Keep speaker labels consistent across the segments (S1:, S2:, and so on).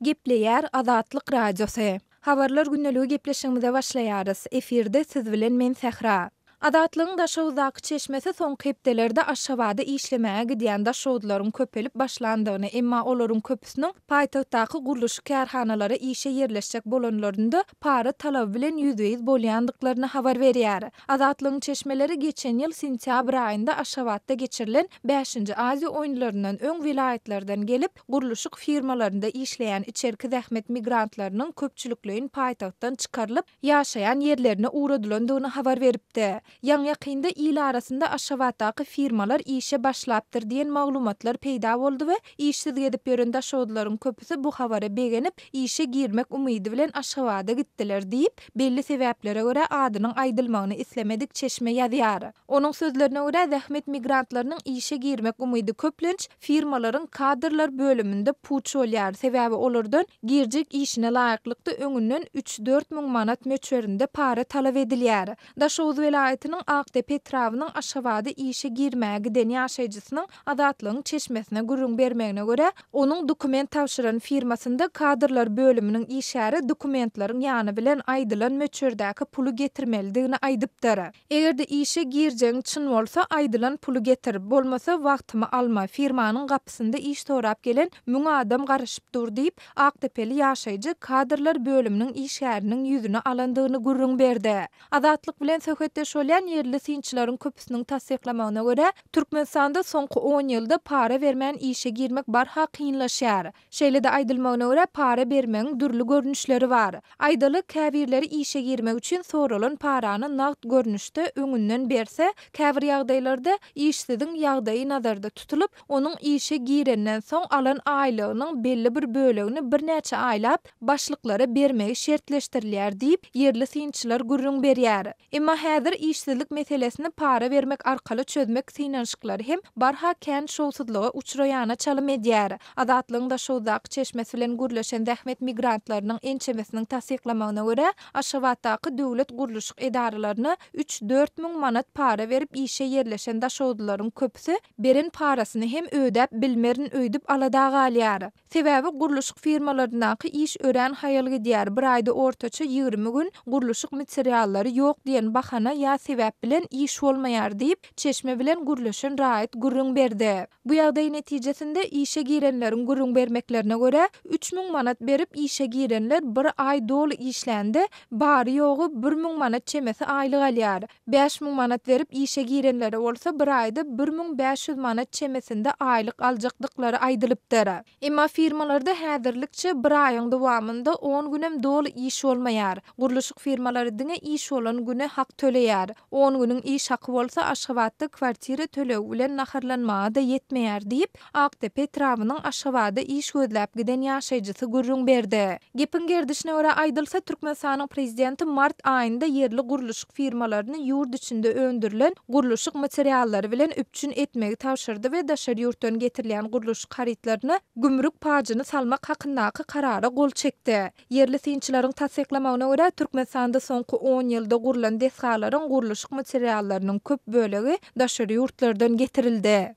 S1: Gepleýär Azatlyk radiosu. Habarlar günneligi gepleşigimize başlaýarys. Efirde siz bilen men Sehra. Adatlygyň daşawdaky çeşmesi soňky hepdelerde Aşgabatda işlemäge gidýän daşawdlaryň köpelip başlandygyny, emma olaryň köpüsiniň paýtagtdaky guruluş kärhanalary işe yerleşjek bolanlarynda para talab bilen ýüzüýiz bolýandyklaryny habar berýär. Adatlygyň çeşmeleri geçen ýyl sentýabr aýynda Aşgabatda geçirilen 5-nji Aziýa oýunlaryndan öň vilayetlerden gelip guruluşyk firmalarynda işleýän içerki zähmet migrantlarynyň köpçülikliğin paýtagtdan çykarylyp ýaşaýan ýerlerine uğradylandygyny habar beripdi. Ýan ýakynda il arasynda Aşgabatdaky firmalar işe başlapdyr diýen maglumatlar peýda boldy we işsiz gedip ýören daşawdlaryň köpüsi bu habara begenip işe girmek umydy bilen Aşgabatda gitdiler diýip belli sebäplere görä adynyň aýdylmagyny islemedik çeşme ýazýar. Onuň sözlerine görä zähmet migrantlarynyň işe girmek umydy köplenç firmalaryň kadrlar bölüminde puç bolýar. Sebäbi olardan girjek işine laýyklykda öňünden 3-4 müň manat möçberinde para talap edilýär. Daşawd vilayetining Aktepe etrawynyň Aşgabatda işe girmäge giden ýaşaýjysynyň adatlygyň çeşmesine gurrun bermegine görä, onuň dokument tapşyran firmasynda kadrlar bölüminiň işäri dokumentlaryň ýany bilen aýdylan möçberdäki pulu getirmelidigini aýdypdyr. Egerde işe girjeň çyn bolsa aýdylan pulu getir, bolmasa wagtymy alma, firmanyň gapysynda iş sorap gelen müň adam garaşyp dur diýip Aktepeli ýaşaýjy kadrlar bölüminiň işäriniň ýüzüne alandygyny gurrun berdi. Adatlyk bilen söhbetdeş bolýan yerli synçylaryň köpüsiniň tasdiklamagyna görä, Türkmenistanda soňky 10 ýylda para bermän işe girmek barha kynlaşýar. Şeýle-de aýdylmagyna görä para bermegiň dürli görnüşleri bar. Aýdaly käbirleri işe girmek üçin soralan parany nagd görnüşde öňünden berse, käbir ýagdaýlarda işsiziň ýagdaýy nazarda tutulup, onuň işe girenden soň alan aýlygynyň belli bir bölegini birnäçe aýlap başlyklara bermegi şertleşdirilýär diýip yerli synçylar gurrun berýär. Emma häzir işsizlik meselesini para vermek arkaly çözmek synanyşyklary hem barha kän şowsuzlyga uçraýana çalym edýär. Adatlygyň daşawdaky çeşmesi bilen gürleşen zähmet migrantlarynyň ençemesiniň tasdiklamagyna görä, Aşgabatdaky döwlet guruluşyk edaralaryna 3-4 müň manat para berip işe yerleşen daşawdlaryň köpüsi beren parasyny hem ödäp bilmerin öýdüp alada galýar. Sebäbi guruluşyk firmalaryndaky iş ören haýal edýär. Bir aýda ortaça 20 gün guruluşyk materiallary ýok diýen bahana ýa sebäp bilen iş bolmaýar diýip çeşme bilen guruluşan raýat gurrun berdi. Bu ýagdaý netijesinde işe girenleriň gurrun bermeklerine görä 3000 manat berip işe girenler bir aý doly işlendi, bary ýogy 1000 manat çemesi aýlyk alýar. 5000 manat berip işe girenleri bolsa bir aýda 1500 manat çemesinde aýlyk aljakdyklary aýdylypdyr. Emma firmalarda häzirlikçe bir aýyň dowamında 10 günem doly iş bolmaýar. Guruluşyk firmalary diňe iş bolan güne hak töleýär. 10 günüň iş haky bolsa Aşgabatda kwartira tölew bilen naharlanmaga da yetmeýär diýip Aktepe etrawynyň Aşgabatda iş gözläp giden ýaşaýjysy gurrun berdi. Gepin gerdişine görä aýdylsa Türkmenistanyň prezidenti mart aýynda yerli guruluşyk firmalaryny ýurt içinde öndürilen guruluşyk materiallary bilen üpçün etmegi tapşyrdy we daşary ýurtdan getirilýän guruluşyk haritlaryny gümrük paýyny salmak hakyndaky karara gol çekdi. Yerli synçylaryň tasdiklamagyna görä Türkmenistanda soňky 10 ýylda gurulan dehgalaryň guruluşyk materiallarynyň köp bölegi daşary ýurtlardan getirildi.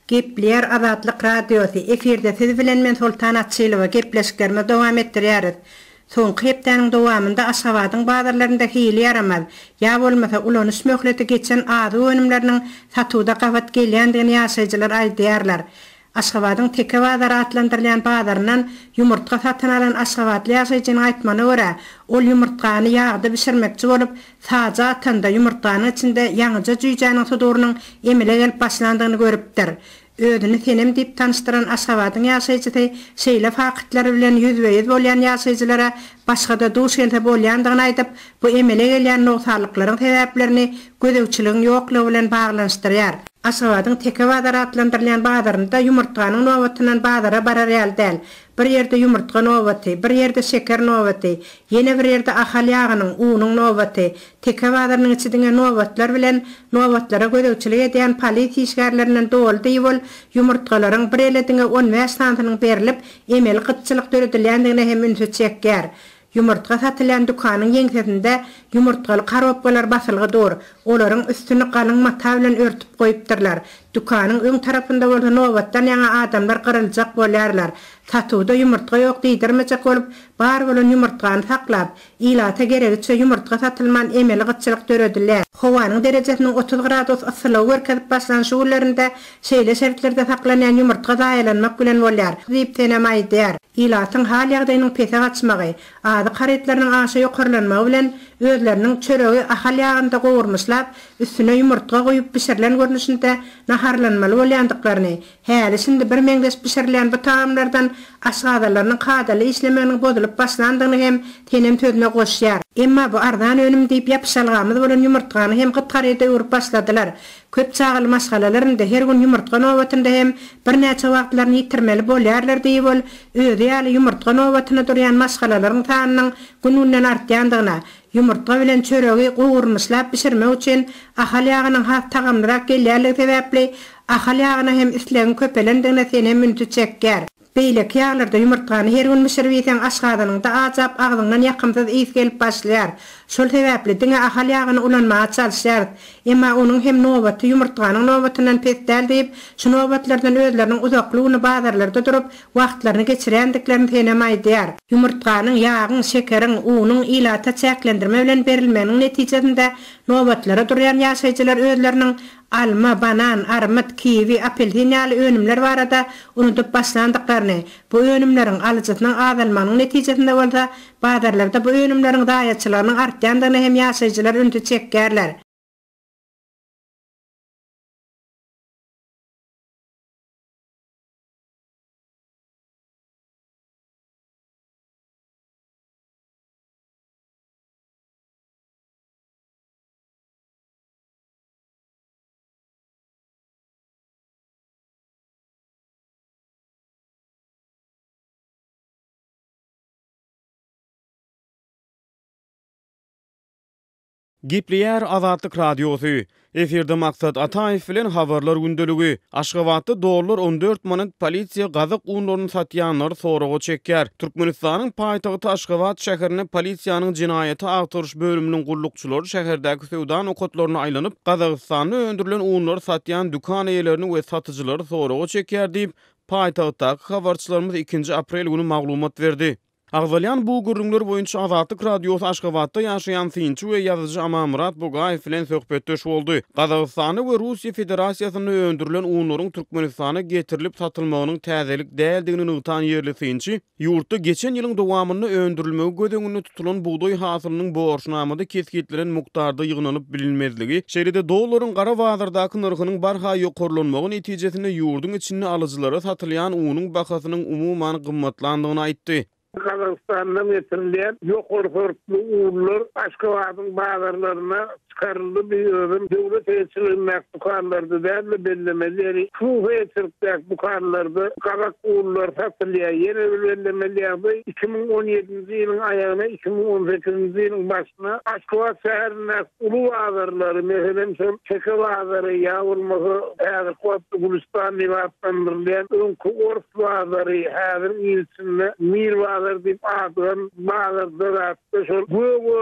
S2: Gepleýär Azatlyk radiosu. Efirde siz bilen men Sultan Atçylyga gepleşiklerime dowam etdirýäris. Soňky hepdeniň dowamında Aşgabatyň bazarlarynda hili yaramaz. Ýa bolmasa ulanyş möhleti geçen ady önümleriniň satuda gabat gelýändigini ýaşaýjylar aýdýarlar. Aşgabatyň teke bazary atlandyrylýan bazaryndan ýumurtga satan alan Aşgabatly ýaşaýjynyň aýtmagyna görä, ol ýumurtkany ýagda bişirmekçi bolup, saja atanda ýumurtkanyň içinde ýaňyja jüýjäniň sudurynyň emile gelip başlandygyny görüpdir. Ödünü tenem dip tanıştıran Aşgabatyň ýaşaýjysy şeýle fakatlar bilen ýüzbeýiz bolýan ýaşaýjylara başga-da duş elde bolýandygyny aýdyp, bu emele gelýän noktalyklaryň sebäplerini gözegçiligiň ýoklugy bilen baglanşdyrýar. Aşgabatyň teke bazar adlandyrylýan bazarynda ýumurtganyň nowatynyň bazara barar ýaly. Bir ýerde ýumurtga nowaty, bir ýerde şeker nowaty, ýene bir ýerde ahal ýagynyň, unuň nowaty, teke bazarynyň içinde nowatlar bilen nowatlara gözegçilik edýän polisiýa işgärlerinden dowaldy bol ýumurtgalaryň bir elediňe 15 santynyň berilip, emel gytçylyk döredilýändigine hem ünsüt çekýär. Yumurtga satylan dukanyň ýeňsesinde yumurtgaly karapgalar basylgy dur. Olaryň üstüni galyň mata bilen örtüp goýupdyrlar. Dukanyň öň tarapynda bolan nowatdan ýa adamlar gyryljak bolýarlar. Satuwda yumurtga ýok diýdirmejek bolup, bar bolan yumurtgany saklap, ilata geregiçe yumurtga satylman emeli gytçylyk döredilýär. Howanyň derejesiniň 30 gradus yssylygy görkezip başlanşy urlarynda şeýle şertlerde saklanýan yumurtga daýalanmak bilen bolýar. Diýip tenem aýdýar. İlatyň hal ýagdaýynyň pese gaçmagy, ady garetlarynyň aşa ýokarlanmagy bilen özleriniň çöregi ahal ýagynda gowurmuşlap, üstüne yumurtga goýup pişirilen görnüşinde naharlanmaly bolýandyklaryny, häli şimdi bir meňdes pişirilen bu taamlardan aşgadalarnyň kadaly işlemeginiň bozulup başlandygyny hem tenem sözüne goşýar. Emma bu ardan önüm diýip ýapyşalgamyz bolan yumurtgany hem gytgareda öwrüp başladylar. Köp çağıly maşgalalarynda her gün yumurtga nowatynda hem bir näçe wagtlaryny ýitirmeli bolýarlar diýip bol özi ýaly yumurtga nowatyna durýan maşgalalaryň sanynyň gününden artýandygyna, yumurtga bilen çöregi gowurmuşlap pişirmek üçin ahal ýagynyň has tagamlyrak gelýärligi sebäpli ahal ýagyna hem islegiň köpelendigine senem müntü çekýär. Beýleki ýaglarda yumurtgany her gün pişirip ýeten aşgadanyň da ajap agdyňdan ýakymsız ýys gelip başlaýar. Şol sebäpli diňe ahal ýagyny ulanmaga çalyşýar. Emma onuň hem nowaty yumurtganyň nowatyndan pesdäl diýip, şu nowatlardan özleriniň uzaklygyny bazarlarda durup wagtlaryny geçirýändiklerini tenem aýdýar. Yumurtganyň, ýagyň, şekeriň, unuň ilata çäklendirme bilen berilmeniň netijesinde nowatlara durýan ýaşaýjylar özleriniň alma, banan, armut, kiwi, apelsin ýaly önümler barada unutup başlandyklaryny, bu önümleriň alyjysynyň azalmanyň netijesinde bolsa, bazarlarda bu önümleriň daýaçylarynyň artýandygyny hem ýaşaýjylar üntü çekýärler.
S3: Gepleýär Azatlyk Radiosu. Eferde maksat Ataýew bilen habarlar gündeligi. Aşgabatda dollar 14 manat polisiýa gazyk unlaryny satýanlar soragy çekýär. Türkmenistanyň paýtagty Aşgabat şäherine polisiýanyň jinaýaty agtyryş bölüminiň gullukçylary şäherdäki sowda nokatlaryna aýlanyp, Gazagystanda öndürilen unlary satýan dukan eýlerini we satyjylary soragy çekýär diýip paýtagtdaky habarçylarymyz 2 aprel günü maglumat berdi. Agzalyan bu gürrüňler boýunça Azatlyk Radiosu Aşgabatda ýaşaýan synçy we ýazyjy Amamurat Bogaýew bilen söhbetdeş boldy. Gazagystany we Russiýa Federasiýasyna öndürilen unlaryň Türkmenistana getirilip satylmagynyň täzelik däldigini ýytan ýerli synçy, ýurtda geçen ýylyň dowamyny öndürilmegi gödeňinde tutulan buğday hasylynyň borçnamada kesgitliren mukdarda ýygnanyp bilinmezligi, şeýle-de dollaryň gara bazardaky narhynyň barha ýokarlanmagy netijesinde ýurduň içinde alyjylara satylýan unuň bahasynyň umuman gymmatlandygyny aýtdy.
S4: Kazakistan'dan getirilýän ýokarly unlar Aşgabatyň bazarlaryna çıkarıldy diýerim. Döwlet eýçiligine dukanlarda däl bellemeleri, şu eýçilikdäki dukanlarda kazak unlar satylýar. Ýene bellemeleri 2017-nji ýylyň aýagyna 2018-nji ýylyň başyna Aşgabat şäherine ulu bazarlary, meselem Çeke bazary, ýawulmagy, häzir Kotly Gulistan diýip atlandyrylýan öňkü Ors bazary, häzir ýylçynda Mir diýip adyň bazarda şol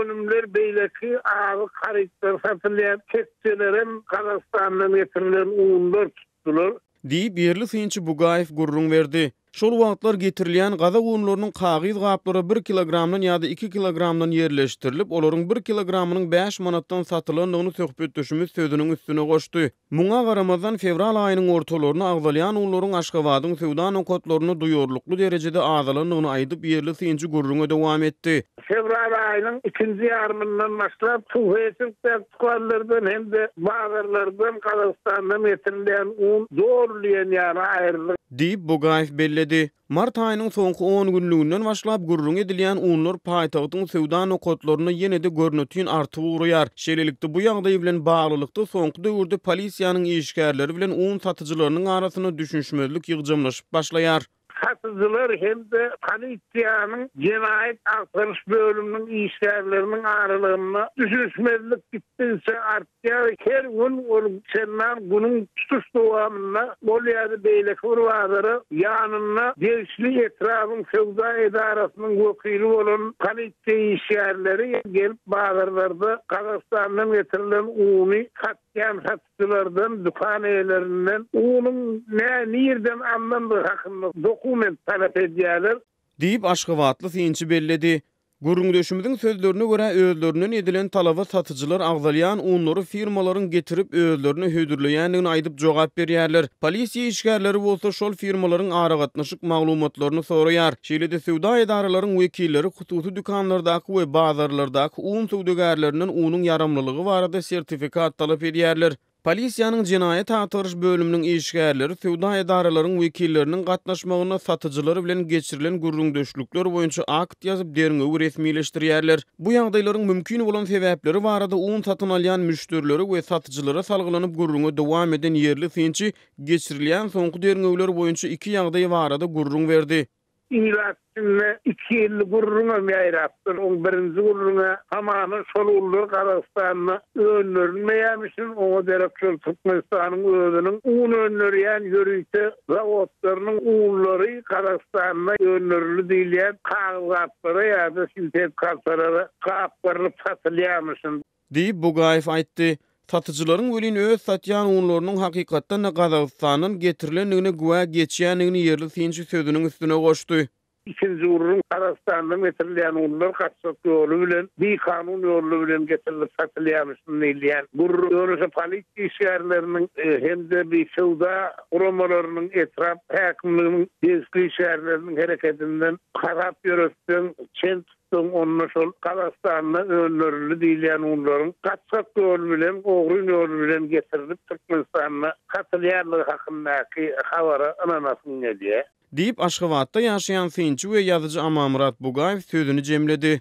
S4: önümler beýleki agy garetler satylýan ketçelerim Kazakistandan getirilen unlar tutdular.
S3: Diýip ýerli synçy Bogaýew gurrun berdi. Şol wagtlar getirilýän gaza uunlarynyň kagyz gaplary 1 kilogramdan ýa-da 2 kilogramdan ýerleşdirilip, olaryň 1 kilogramynyň 5 manatdan satylandygyny söhbetdeşimiz sözüniň üstüne goşdy. Muňa garamazdan fevral aýynyň ortalaryna agzalýan uunlaryň Aşgabatyň sowda nokatlaryny duýurlukly derejede azalandygyny aýdyp ýerli synçy gurrunga dowam etdi.
S4: Fevral ayının ikinci yarımından başlap Tuğhesir'den tukarlardan hem de bağırlardan Kazakistan'dan getirilen un zorlayan yani ayrılık.
S3: Deyip Bugayev belledi. Mart ayının soňky 10 günlüğünden başlap gurrun edilýän unlar paýtagtyň sowda nokatlaryny ýene-de görnütyn artyp urýar. Şeýlelikde bu ýagdaý bilen baglylykda soňky döwürde polisiýanyň işgärleri bilen un satyjylarynyň arasyna düşünşmezlik ýygjamlaşyp başlaýar.
S4: Satıcılar hem de polisiyanın cinayet aktarış bölümünün işlerlerinin ağırlığına düşüşmezlik gittinse artya her gün senler bunun tutuş doğamına Bolya'da beylek vurvaları yanına gençli etrafın Sevda Edarası'nın vakili olan polisiya işyerleri gelip bağırlarda Kazakistan'dan getirilen uni katlayan satıcılardan, dükkan evlerinden unun nereden anlandığı hakkında dokument talep edýärler.
S3: Deyip Aşgabatly synçy belledi. Gurrundaşymyzyň sözlerine görä özlerinden edilen talaba satyjylar agzalýan unlary firmalaryň getirip özlerini hödürleýändigini aýdyp jogap berýärler. Polisiýa işgärleri bolsa şol firmalaryň aragatnaşyk maglumatlaryny soraýar. Şeýle-de sowda edaralaryň wekilleri hususy dükanlardaky we bazarlardaky un sowdagärlerinden unyň yaramlylygy barada sertifikat talap edýärler. Polisiýanyň jinayet agtarış bölüminiň işgärleri sowda edaralaryň wekilleriniň gatnaşmagyna satyjylar bilen geçirilen gurrundaşlyklar boýunça akt ýazyp derňew resmileşdirýärler. Bu ýagdaýlaryň mümkin bolan sebäpleri barada un satyn alýan müşterileri we satyjylara salgylanyp gurrunga dowam eden ýerli synçy geçirilýän soňky derňewler boýunça 2 ýagdaý barada gurrun berdi.
S4: İlaççınla 2 yıllık gurruna meýrattır. On birinci gurruna hamany şol ullar Kazakistan'a önlermeýämişin o direktör Türkmenistanyň özüniň un önlerýän ýörükde zawodlarynyň unlary Kazakistan'a önlerli diýilýän kagzatlara ýa-da sertifikatlara kapyryp satylýarmyşyn.
S3: Diýip Bugayev aýtdy. Satyjylaryň welin öz satýan unlarynyň hakykatdan Kazakystanyň getirilendigine güwa geçýändigini ýerli synçy sözüniň üstüne goşdy.
S4: İkinci urun Kazakistan'dan getirilen unlar kaçak yolu bilen, bir kanun yolu bilen getirilip satılyamışsın neyleyen. Bu yönüse polisiya işgärlerinin hem de bir sowda uramalarının etraf häkimliginiň desli işgärlerinin hereketinden harap ýöretden çent onunla şol Kazakistan'a önlerli diýilýän unlaryň kaçak yolu bilen, ogry yolu bilen getirilip Türkmenistan'a satylýarlygy hakyndaky habara ananasyň edýär.
S3: Deyip Aşgabatda ýaşaýan synçy we ýazyjy Amamurat Bugayew sözüni jemledi.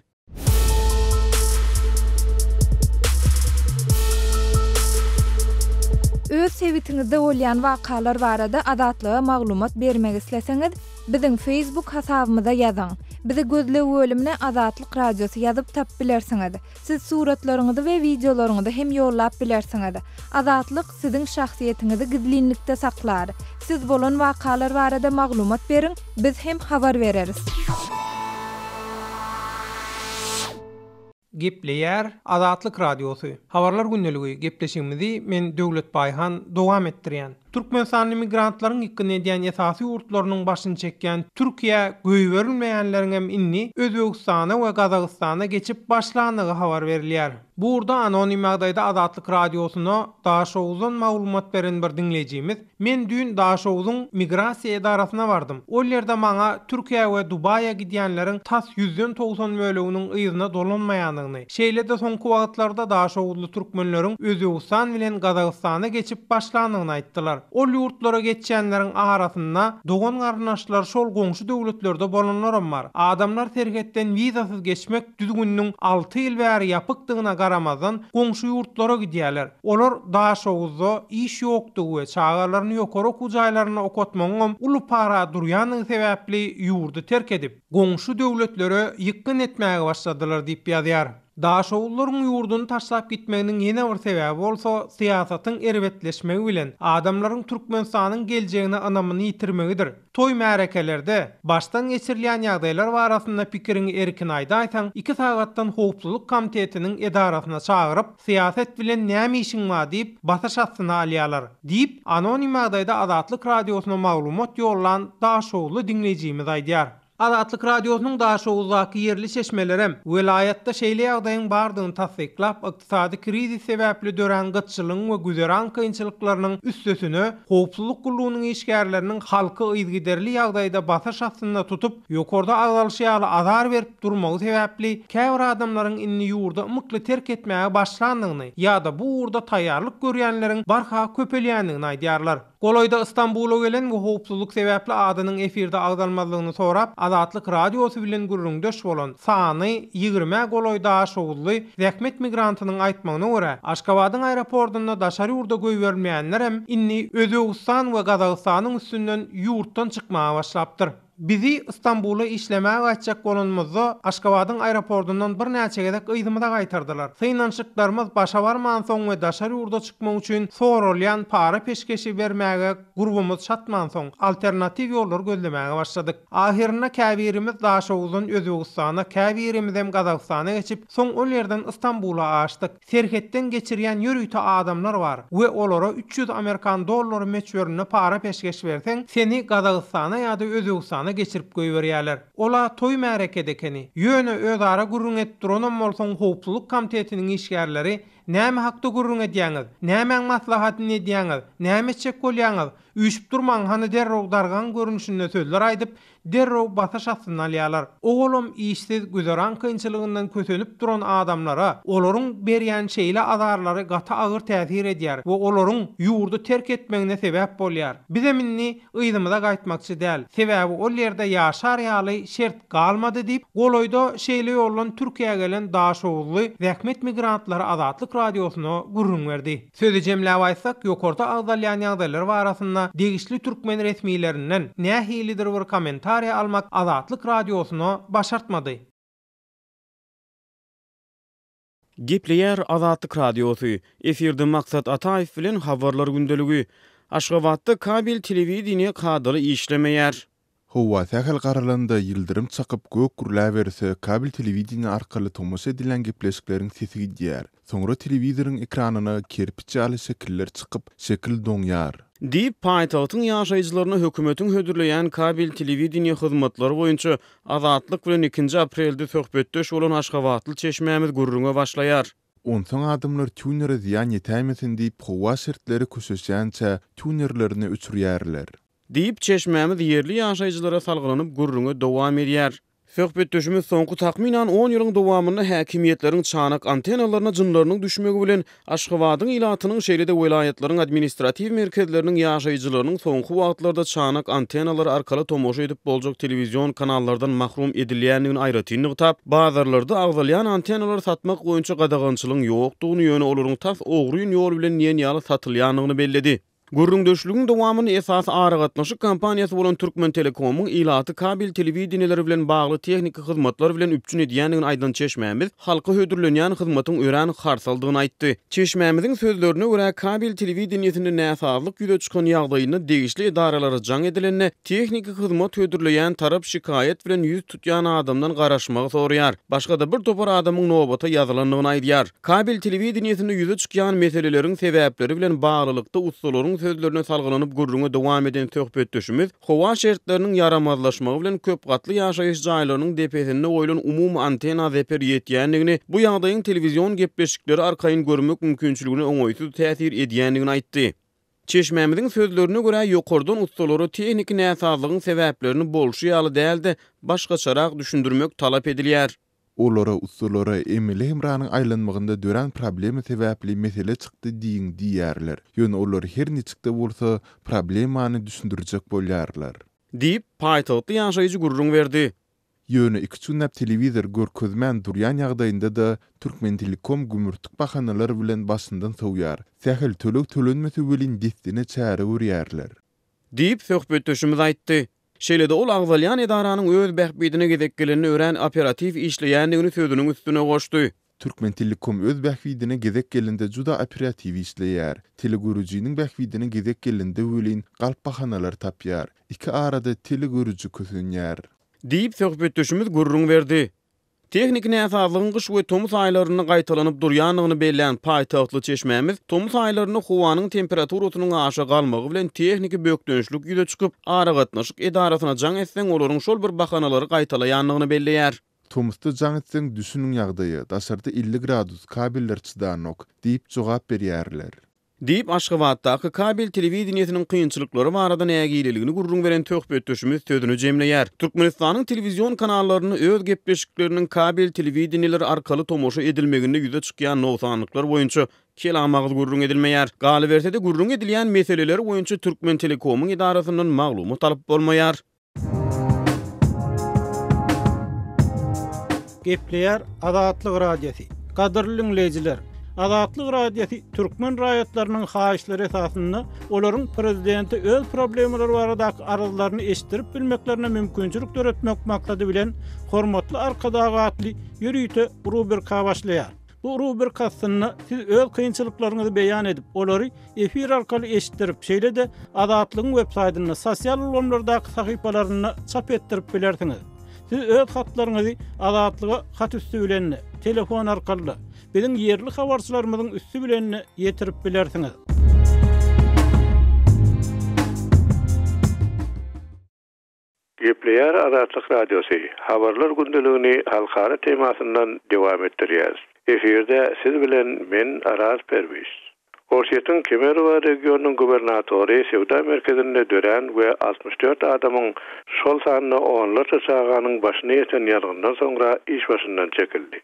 S1: Öz sebitiňizde bolýan wakalar barada adatlyga maglumat bermek isleseňiz, biziň Facebook hasabymyza ýazyň. Bizi gözle bölümine Azatlyk Radiosu ýazyp tap bilersiňiz. Siz suratlaryňyzy we videolaryňyzy hem ýollap bilersiňiz. Azatlyk siziň şahsiýetiňizi gizlinlikde saklar. Siz bolan wakalar barada maglumat beriň, biz hem habar bereriz.
S5: Gepleýär Azatlyk Radiosu. Habarlar günneligi gepleşigimizi men Döwlet Baýhan dowam etdirýän. Türkmenistan migrantlaryň ýykyny edýän esasy ýurtlarynyň başyny çekýän Türkiýe göýberilmeýänleriň hem inni Özbegistana we Kazakystana geçip başlandygy habar berilýär. Burada anonim ýagdaýda Azatlyk Radiosyna daşowuzdan maglumat beren bir dinleýijimiz, men dün daşowuzyň migrasiýa edarasyna bardym. O ýerde maňa Türkiýe we Dubaýa gidýänleriň tas 190 bölüginiň ýyzyna dolanmaýanlygyny, şeýle-de soňky wagtlarda daşowuzly türkmenleriň Özbegistan bilen Kazakystana geçip başlandygyny aýtdylar. O ýurtlara geçýänleriň arasynda dogan garnaşlar şol goňşy döwletlerde bolanlar bar. Adamlar terhetden wizasyz geçmek düzgünniň 6 ýyl bäri ýapykdygyna garamazdan goňşy ýurtlara gidýärler. Olar daşowuzda iş ýokdugy we çağalaryny ýokary okujaýlaryna okatmagyň uly para durýanyň sebäpli ýurdu terk edip, goňşy döwletlere ýykyn etmäge başladylar diýip ýazýar. Daşowullaryň ýurduny taşlap gitmeginiň ýene bir sebäbi bolsa siýasatyň erbetleşmegi bilen adamlaryň Türkmenistanyň geljegine anamyny ýitirmegidir. Toy märekelerde başdan geçirilýän ýagdaýlar barasynda pikirini erkin aýdaýsaň 2 sagatdan howpsuzlyk komitetiniň edarasyna çagyryp siýaset bilen näme işiň bar diýip basaş astyna alýarlar diýip anonim ýagdaýda Azatlyk radiosyna maglumat ýollan Daşowlu dinleýijimiz aýdýar. Azatlyk radiosynyň Daşowuzdaky yerli seçmelerem welayatda şeýle ýagdaýyň bardygyny tasdiklap, ykdysady krizis sebäpli dören gytçylygyň we güzeran kynçylyklarynyň üstesine howpsuzlyk gullugynyň işgärleriniň halky ýygyderli ýagdaýda basaş astyna tutup, ýokarda agdalyşýaly azar berip durmagy sebäpli käbir adamlaryň inni ýurda mykly terk etmäge başlandygyny ýa-da bu urda taýýarlyk görýänleriň barha köpelýändigini aýdýarlar. Goloyda İstanbul'a gelen bu howpsuzlyk sebäpli adynyň efirde agdalmalygyny sorap, Azatlyk radiosy bilen gürrüňdeş bolan sany 20 Goloyda Daşowly zähmet migrantynyň aýtmagyna görä, Aşgabatyň aeroportunda daşary ýurda göýbermeýänler hem inni Özbegistan we Gazagystanyň üstünden ýurtdan çykmaga başlapdyr. Bizi İstanbul'a işlemäge açjak bolanmyzda Aşgabatyň aeroportundan bir näçe gedek ýygdymyda gaýtardylar. Synaşyklarymyz başa barman soň we daşary ýurda çykmak üçin sorulýan para peşkeşi bermäge gurbumyz şatman soň alternativ ýollar gözlemäge başladyk. Ahirine käbirimiz Daşowuzdan Özbegistana, käbirimiz hem Gazagystana geçip soň ol ýerden İstanbul'a aşdyk. Serhetden geçirýän ýürüýte adamlar bar we olara 300 Amerikan dollary meçberine para peşkeş berseň, seni Gazagystana ýa-da Özbegistana geçirip göýberýärler. Ola toy märekedekeni ýöne özara gurrun etdironan bolsaň howpsuzlyk komitetiniň işgärleri näme hakda gurrun edýäňiz, näme maslahatyny edýäňiz, näme çek bolýaňyz, üýşüp durmaň hany derrew dargan görünüşinde sözler aýdyp derrew basaş astyna alýarlar. Oğlum işsiz güzeran kynçylygyndan kösenip duran adamlara olaryň berýän şeýle azarlary gata agyr täsir edýär we olaryň ýurdu terk etmegine sebäp bolýar. Biz eminni ýygdymyza gaýtmakçy däl. Sebäbi ol ýerde ýaşar ýaly şert galmady diýip Goloyda şeýle ýollan Türkiýe'ge gelen Daşowly zähmet migrantlary Azatlyk radiosyna gurrun berdi. Sözü jemläp aýtsak, ýokarda agdalýan ýagdaýlar barasynda degişli türkmen resmiýetlerinden nähilidir bir komentariýa almak Azatlyk radiosyna başartmady.
S3: Gepleýär Azatlyk radiosy. Efirde Maksat Ataýew bilen habarlar gündeligi. Aşgabatda kabel telewizioniýa kadry işlemeýär.
S6: Howa tähel garalanda ýyldyrym çakyp gök gürläp berse, kabel telewizioniýa arkaly tomoş edilen gepleşikleriň sesi gidýär. Soňra telewizoryň ekranyna kerpiç ýaly şekiller çykyp, şekil doňýar.
S3: Diýip paýtagtyň ýaşaýjylaryna hökümetiň hödürleýän kabel telewizioniýa hyzmatlary boýunça Azatlyk bilen 2 aprelde söhbetdeş bolan Aşgabatly çeşmämiz gurrunga başlaýar.
S6: Onsoň adamlar tunerä ziýan ýetämesin diýip howa şertleri köşeşýänçä tunerlerini öçürýärler.
S3: Diýip çeşmämiz yerli ýaşaýjylara salgylanyp gurrunga dowam edýär. Söhbetdeşimiz soňky tahminan 10 ýylyň dowamyny häkimiýetleriň çanak antennalaryna jynlarynyň düşmegi bilen Aşgabatyň ilatynyň şeýlede welayatlaryň administrativ merkezleriniň ýaşaýjylarynyň soňky wagtlarda çanak antennalary arkaly tomoş edip boljak telewizion kanallardan mahrum edilýändigini aýratyny tap, bazarlarda agdalýan antennalar satmak boýunça gadagançylygyň ýokdugyny ýöne olaryň tas ogruýyn ýol bilen ýene satylýandygyny belledi. Gurrundeşligin dowamyny esas aragatnaşyk kompaniýasy bolan Türkmen Telekomyň ilaty kabel telewizioniýeleri bilen bagly tehnik hyzmatlar bilen üpçün edýändigini aýdan çeşmämiz halka hödürlenýän hyzmatyň ören harsaldygyny aýtdy. Çeşmämiziň sözlerine görä kabel telewizioniýetinde näsazlyk ýüze çykan ýagdaýyny degişli idaralara jaň edilenine tehnik hyzmat hödürleýän tarap şikayet bilen ýüz tutýan adamdan garaşmagy sorýar. Başga da bir topar adamyň nowbata ýazylandygyny aýdýar. Kabel telewizioniýetinde ýüze çykýan meseleleriň sebäpleri bilen baglylykda ustalaryň sözlerine salgylanyp gurrunga dowam eden söhbetdeşimiz howa şertleriniň yaramazlaşmagy bilen köp gatly ýaşaýyş jaýlarynyň depesinde oýlan umum antena zeper ýetýändigini, bu ýagdaýyň telewizion gepleşikleri arkaýyn görmek mümkinçiligine oňoýsuz täsir edýändigini aýtdy. Çeşmämiziň sözlerine görä ýokardan ustalary tehnik näsazlygyň sebäplerini bolşy ýaly däldi, başga çarak düşündirmek talap edilýär.
S6: Olara ustalara Emily Himranyň aýlanmagynda dören problemi sebäpli mesele çykdy diýerler. Ýöne olar her niçikde bolsa problemany düşündirjek bolýarlar.
S3: Diýip paýtagty ýaşaýjy gurrun berdi.
S6: Ýöne 2 çunnap telewizor görkezmän durýan ýagdaýynda da Türkmen Telekom gümürtük bahanalary bilen başyndan sowýar. Sähel tölek tölenmesi bilen destine çäre görýärler.
S3: Diýip söhbetdeşimiz aýtdy. Şeýlede ol agdalýan edaranyň öz bähbidine gezek gelenini ören operativ işleýändigini sözüniň üstüne goşdy.
S6: Türkmentelekom öz bähwidine gezek gelinde juda operativ işleýär. Telegörüjiniň bähwidine gezek gelinde wöleýin galp bahanalar tapýar. Iki arada telegörüji kösünýär.
S3: Diýip söhbetdeşimiz gurrun berdi. Teknik näsazlygyň gyş we tomuz aýlaryny gaýtalanyp durýanlygyny belläň paýtagtly çeşmämiz tomuz aýlaryny howanyň temperaturasynyň aşağı galmagy bilen tekniki bökdönçlük ýüze çykyp ara gatnaşyk edarasyna jaň etseň olaryň şol bir bahanalary gaýtalaýanlygyny belläýär.
S6: Tomuzda jaň etseň düşünüň ýagdaýy, daşarda 50 gradus kabeller çydanok diýip jogap berýärler.
S3: Diýip Aşgabatdaky kabel telewizioniýasynyň kynçylyklary barada nägileligini gurrun beren töhbetdeşimiz sözüni jemleýär. Türkmenistanyň telewizion kanallaryny öz gepleşikleriniň kabel telewizioniýalar arkaly tomoşa edilmeginde ýüze çykýan nowsanlyklar boýunça kelamagy gurrun edilmeýär. Galybersede gurrun edilýän meseleler boýunça Türkmen Telekomyň idarasyndan maglumat alyp bolmaýar.
S7: Gepleýär Azatlyk radiosi. Gadyrly dinleýijiler, Azatlyk radiosi türkmen raýatlarynyň haýyşlary esasynda olaryň prezidenti öz problemleri baradaky arazlaryny eşitdirip bilmeklerine mümkinçilik töretmek maksady bilen hormatly arkadagatly ýürüýte rubrika başlaýar. Bu rubrikasyna siz öz kynçylyklaryňyzy beýan edip, olary efir arkaly eşitdirip, şeýle de Azatlygyň web saýtyna, sosial ulamlardaky sahypalaryna çap etdirip bilersiňiz. Siz öz hatlaryňyzy Azatlyga hat üstü bilen telefon arkaly biziň ýerli habarçylarymyzyň üstü bilen ýetirip bilersiňiz.
S8: Gepleýär Azatlyk radiosi habarlar gündeligini halkara temasyndan dowam etdirýär. Efirde siz bilen men Araz Perwiz. Orşetin Kemerova regionunun gubernatory Sewda merkezinde dören we 64 adamyň şol sanyny onlarça çağanyň başyna ýeten ýalgyndan soňra iş başyndan çekildi.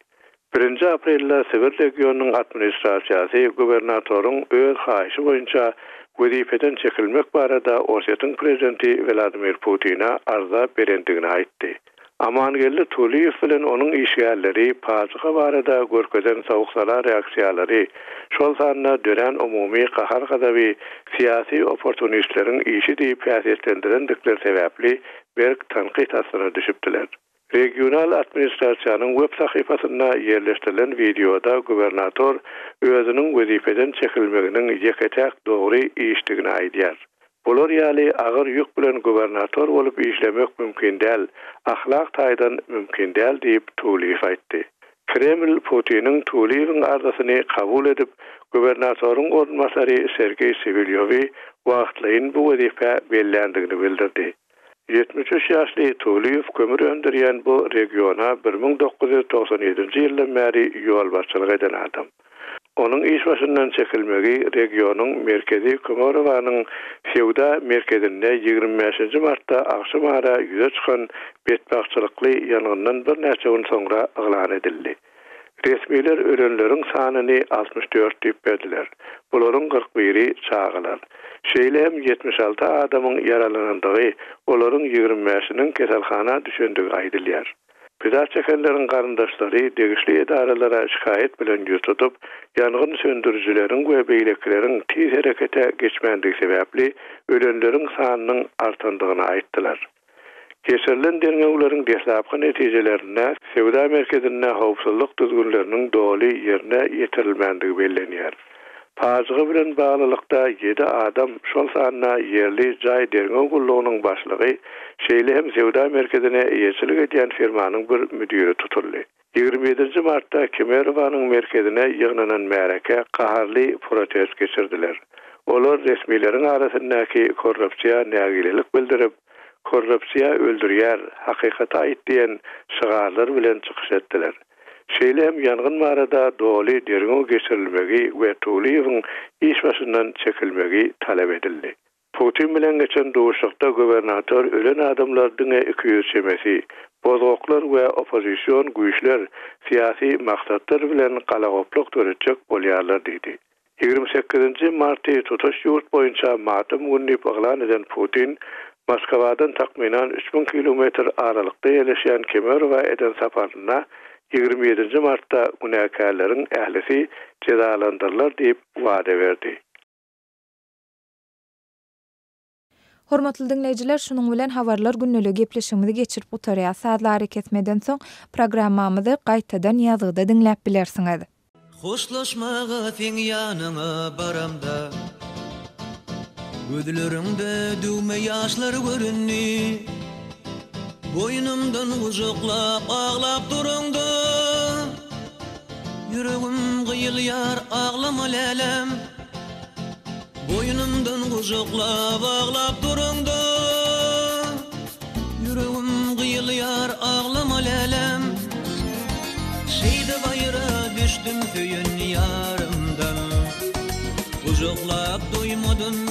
S8: 1 aprelde Sewda regionunun administrasiýasy gubernatoryň öz haýyşy boýunça wezifeden çekilmek barada Orşetin prezidenti Vladimir Putin'a arza berendigini aýtdy. Amangelli Tuliyev bilen onun işgärleri paçyga barada görkezen sowuksalar reaksiýalary şol sanyna dören umumy kahar gadaby siyasi opportunistleriň işi diýip häsiýetlendirendikleri sebäpli berk tanqid astyna düşüpdiler. Regional administrasiýanyň web sahypasyna ýerleşdirilen videoda gubernator özüniň wezifeden çekilmeginiň ýeketäk dogry işdigini aýdýar. Bolar ýaly agyr ýük bilen gubernator bolup işlemek mümkin däl, ahlak taýdan mümkin däl diýip Tuliyev aýtdy. Kreml Putiniň Tuliyewiň arzasyny kabul edip, gubernatoryň ornmasary Sergey Sivilyowy wagtlaýyn bu wezife bellendigini bildirdi. 73 ýaşly Tuliyew kömür öndürýän bu regiona 1997-nji ýyldan bäri ýol başçylyk eden adam. Onun iş başından çekilmegi regionun merkezi Komorovanyň Sewda merkezinde 25 martda akşam ara ýüze çykan betbagçylykly ýangyndan bir näçe gün soňra elan edildi. Resmiler ölenleriň sanyny 64 diýip berdiler. Bularyň 41-i çağılar. Şeýle hem 76 adamyň yaralanandygy, olaryň 25-iniň keselhana düşendigi aýdylýar. Pizar çekenlerin garyndaşlary degişli edaralara şikayet bilen ýüz tutup, ýangyn söndürjüleriň we beýlekleriň tiz herekete geçmendigi sebäpli ölenleriň sanynyň artandygyny aýtdylar. Geçirilen derňewleriň deslapky netijelerine Sewda merkezinde howpsuzlyk düzgünleriniň doly ýerine ýetirilmendigi bellenýär. Paçygy bilen baglylykda 7 adam şol sanyna ýerli jaý derňew gullugynyň başlygy şeýle hem Sewda merkezine ýetçilik edýän firmanyň bir müdiri tutuldy. 27 martda Kemerowanyň merkezine ýygnanan märeke gaharly protest geçirdiler. Olar resmiýetiň arasyndaky korrupsiýa nägilelik bildirip, korrupsiýa öldürýär, hakykata aýtdyň şygarlar bilen çykyş etdiler. Şeýle hem ýangyn barada doly derňew geçirilmegi we Tuliyewiň iş başyndan çekilmegi talep edildi. Putin bilen geçen dowuşykda gubernator ölen adamlaryň 200 çemesi, bozgoklar we opozisiýon güýçler siyasi maksatlar bilen galagoplyk töretjek bolýarlar diýdi. 28 martda tutuş ýurt boýunça matym günni elan eden Putin Moskwadan takminan 3000 kilometr aralykda ýerleşýän Kemerowa eden saparyna 27 martda günäkärleriň ählisi cezalandyrlar diýip wada berdi.
S1: Hormatly dinleyijiler, şunuň bilen habarlar günneligi gepleşigimizi geçirip utarýar. Saatlar kesmeden soň programmamyzy gaýtadan ýazgyda dinläp bilersiňiz.
S9: Hoşlaşmaga sen ýanyňa baramda, gözleriňde düwme ýaşlar görünni, boýnumdan ujuklap aglap durýanda, yüregim gyýylýar aglama lelem. Boynumdan ujuklap aglap durýanda, yüregim gyýylýar aglama lelem. Şeýde baýra düşdüm söýün ýarymdan, ujuklap doýmadym